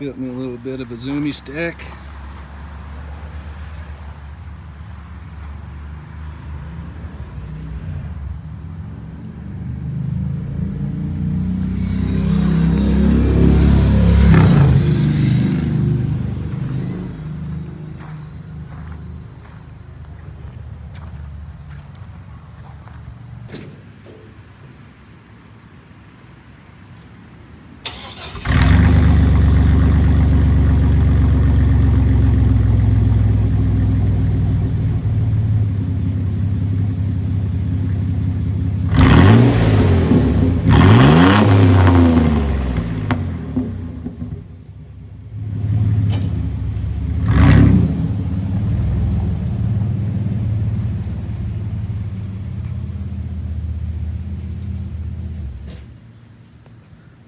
Got me a little bit of a zoomie stack.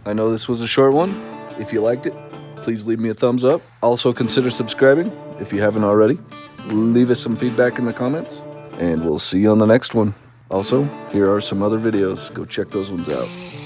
I know this was a short one. If you liked it, please leave me a thumbs up. Also consider subscribing if you haven't already. Leave us some feedback in the comments, and we'll see you on the next one. Also, here are some other videos. Go check those ones out.